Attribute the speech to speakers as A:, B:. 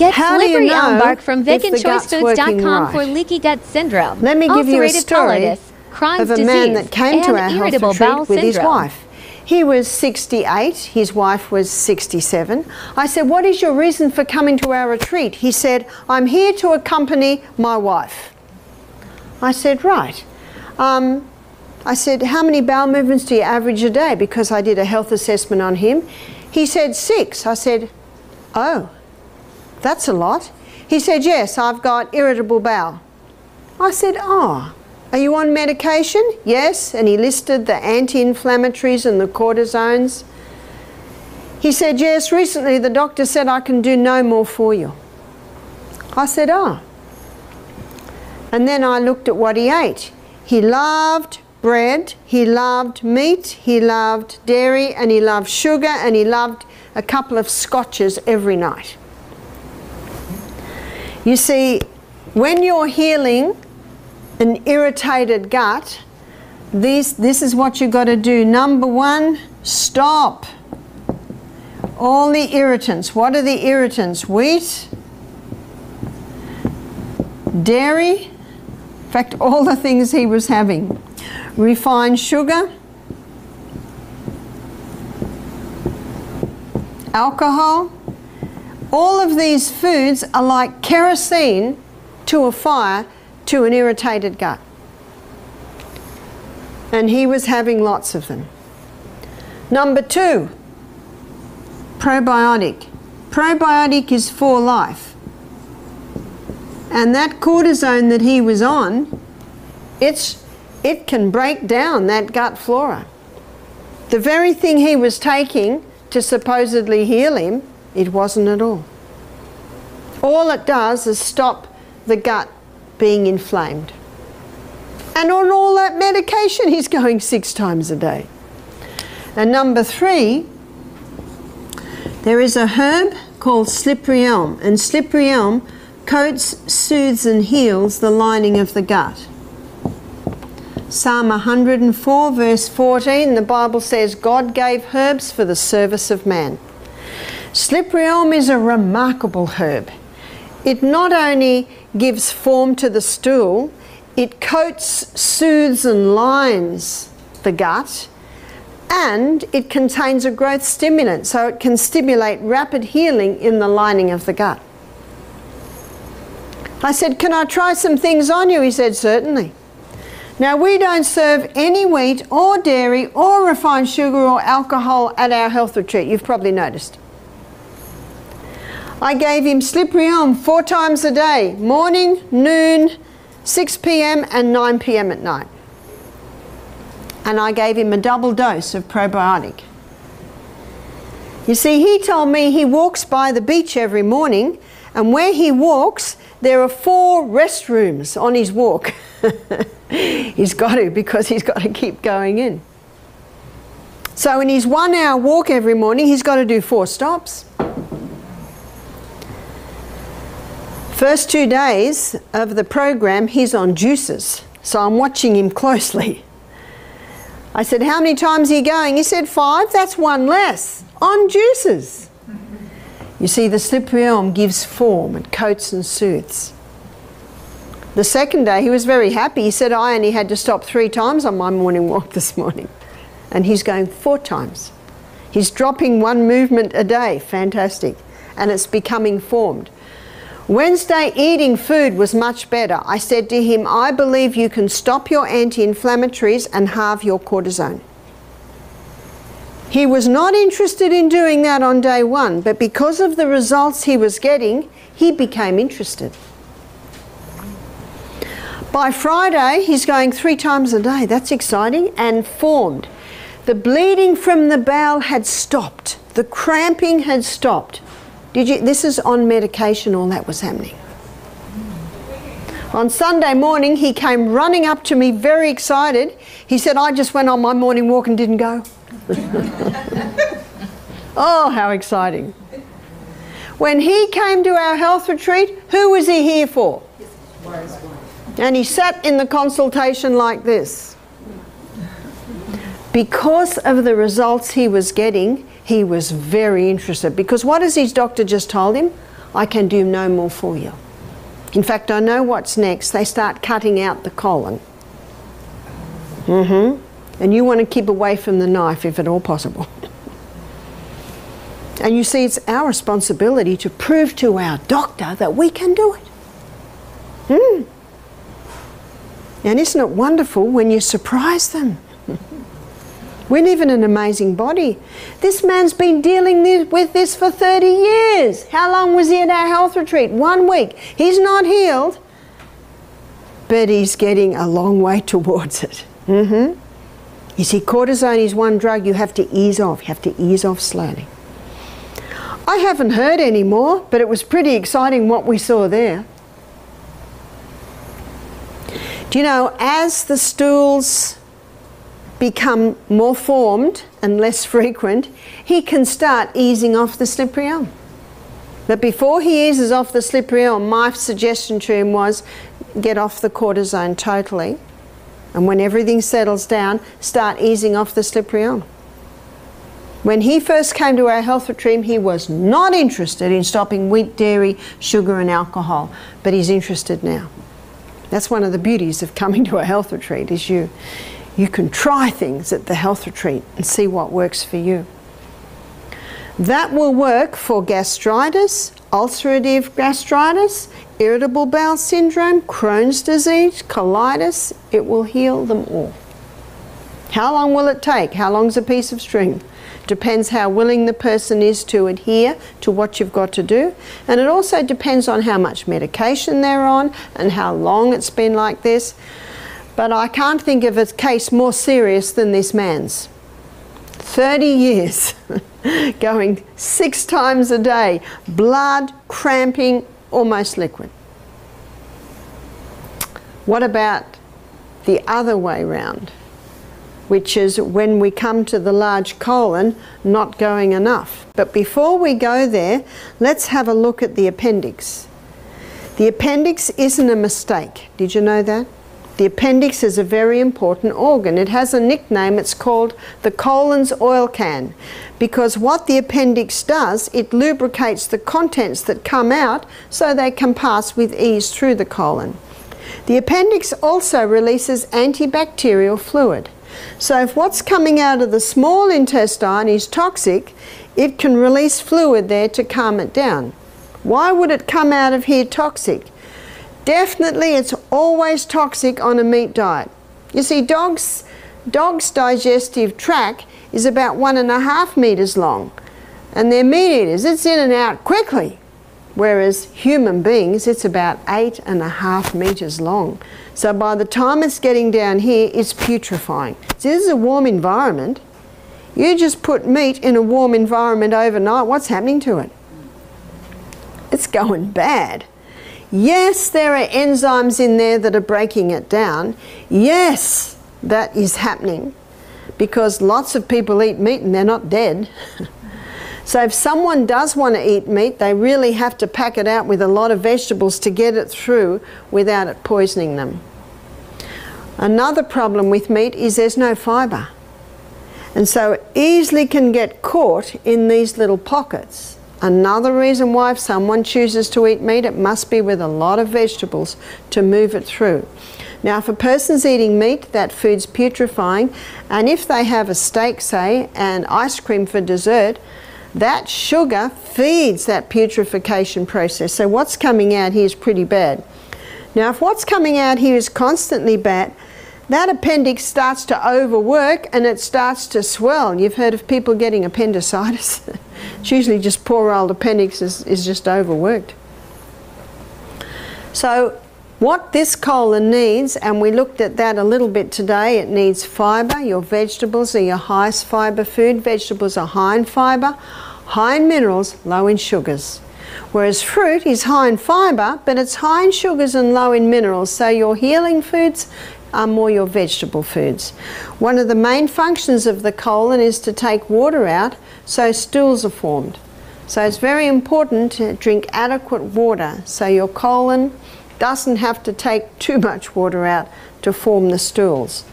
A: Get
B: How do you
A: slippery
B: know
A: elm bark from
B: if the gut's working
A: veganchoicefoods.com
B: right?
A: for leaky gut syndrome,
B: Let me give you a
A: ulcerative
B: story
A: colitis, Crohn's
B: of a man
A: disease,
B: that came to
A: and
B: our health
A: irritable bowel
B: retreat with his
A: syndrome.
B: wife. He was 68, his wife was 67. I said, what is your reason for coming to our retreat? He said, I'm here to accompany my wife. I said, right. I said, how many bowel movements do you average a day? Because I did a health assessment on him. He said 6. I said, oh, that's a lot. He said, yes, I've got irritable bowel. I said, oh, are you on medication? Yes. And he listed the anti-inflammatories and the cortisones. He said, yes, recently the doctor said I can do no more for you. I said, oh. And then I looked at what he ate. He loved bread, he loved meat, he loved dairy, and he loved sugar, and he loved a couple of scotches every night. You see, when you're healing an irritated gut, this is what you've got to do. Number 1, stop all the irritants. What are the irritants? Wheat, dairy, in fact, all the things he was having. Refined sugar, alcohol. All of these foods are like kerosene to a fire to an irritated gut. And he was having lots of them. Number 2, probiotic. Probiotic is for life. And that cortisone that he was on, it can break down that gut flora. The very thing he was taking to supposedly heal him, it wasn't at all. All it does is stop the gut being inflamed. And on all that medication, he's going 6 times a day. And number 3, there is a herb called slippery elm. And slippery elm coats, soothes and heals the lining of the gut. Psalm 104 verse 14, the Bible says, God gave herbs for the service of man. Slippery elm is a remarkable herb. It not only gives form to the stool, it coats, soothes and lines the gut, and it contains a growth stimulant, so it can stimulate rapid healing in the lining of the gut. I said, can I try some things on you? He said, certainly. Now, we don't serve any wheat or dairy or refined sugar or alcohol at our health retreat. You've probably noticed. I gave him slippery elm 4 times a day, morning, noon, 6 p.m. and 9 p.m. at night. And I gave him a double dose of probiotic. You see, he told me he walks by the beach every morning, and where he walks, there are 4 restrooms on his walk. He's got to, because he's got to keep going in. So in his 1-hour walk every morning, he's got to do 4 stops. First 2 days of the program, he's on juices, so I'm watching him closely. I said, how many times are you going? He said, 5, that's 1 less, on juices. You see, the slippery elm gives form, it coats and soothes. The second day, he was very happy. He said, I only had to stop 3 times on my morning walk this morning. And he's going 4 times. He's dropping 1 movement a day, fantastic. And it's becoming formed. Wednesday, eating food was much better. I said to him, I believe you can stop your anti-inflammatories and halve your cortisone. He was not interested in doing that on day 1, but because of the results he was getting, he became interested. By Friday, he's going 3 times a day. That's exciting, and formed. The bleeding from the bowel had stopped. The cramping had stopped. This is on medication, all that was happening. On Sunday morning, he came running up to me very excited. He said, I just went on my morning walk and didn't go. Oh, how exciting. When he came to our health retreat, who was he here for? And he sat in the consultation like this. Because of the results he was getting, he was very interested. Because what has his doctor just told him? I can do no more for you. In fact, I know what's next. They start cutting out the colon. And you want to keep away from the knife if at all possible. And you see, it's our responsibility to prove to our doctor that we can do it. And isn't it wonderful when you surprise them? We live in an amazing body. This man's been dealing with this for 30 years. How long was he at our health retreat? 1 week. He's not healed, but he's getting a long way towards it. You see, cortisone is one drug you have to ease off. You have to ease off slowly. I haven't heard any more, but it was pretty exciting what we saw there. Do you know, as the stools become more formed and less frequent, he can start easing off the slippery elm. But before he eases off the slippery elm, my suggestion to him was get off the cortisone totally, and when everything settles down, start easing off the slippery elm. When he first came to our health retreat, he was not interested in stopping wheat, dairy, sugar and alcohol, but he's interested now. That's one of the beauties of coming to a health retreat, is you can try things at the health retreat and see what works for you. That will work for gastritis, ulcerative gastritis, irritable bowel syndrome, Crohn's disease, colitis. It will heal them all. How long will it take? How long's a piece of string? Depends how willing the person is to adhere to what you've got to do. And it also depends on how much medication they're on and how long it's been like this. But I can't think of a case more serious than this man's. 30 years, going 6 times a day, blood, cramping, almost liquid. What about the other way round, which is when we come to the large colon, not going enough? But before we go there, let's have a look at the appendix. The appendix isn't a mistake. Did you know that? The appendix is a very important organ. It has a nickname. It's called the colon's oil can, because what the appendix does, it lubricates the contents that come out so they can pass with ease through the colon. The appendix also releases antibacterial fluid. So if what's coming out of the small intestine is toxic, it can release fluid there to calm it down. Why would it come out of here toxic? Definitely it's always toxic on a meat diet. You see, dogs' digestive tract is about 1.5 meters long, and they're meat eaters. It's in and out quickly. Whereas human beings, it's about 8.5 meters long. So by the time it's getting down here, it's putrefying. See, this is a warm environment. You just put meat in a warm environment overnight, what's happening to it? It's going bad. Yes, there are enzymes in there that are breaking it down. Yes, that is happening, because lots of people eat meat and they're not dead. So if someone does want to eat meat, they really have to pack it out with a lot of vegetables to get it through without it poisoning them. Another problem with meat is there's no fibre. And so it easily can get caught in these little pockets. Another reason why if someone chooses to eat meat, it must be with a lot of vegetables to move it through. Now, if a person's eating meat, that food's putrefying, and if they have a steak, say, and ice cream for dessert, that sugar feeds that putrefaction process. So what's coming out here is pretty bad. Now, if what's coming out here is constantly bad, that appendix starts to overwork and it starts to swell. You've heard of people getting appendicitis. It's usually just poor old appendix is just overworked. So what this colon needs, and we looked at that a little bit today, it needs fibre. Your vegetables are your highest fibre food. Vegetables are high in fibre, high in minerals, low in sugars. Whereas fruit is high in fibre, but it's high in sugars and low in minerals. So your healing foods are more your vegetable foods. One of the main functions of the colon is to take water out, so stools are formed. So it's very important to drink adequate water so your colon doesn't have to take too much water out to form the stools.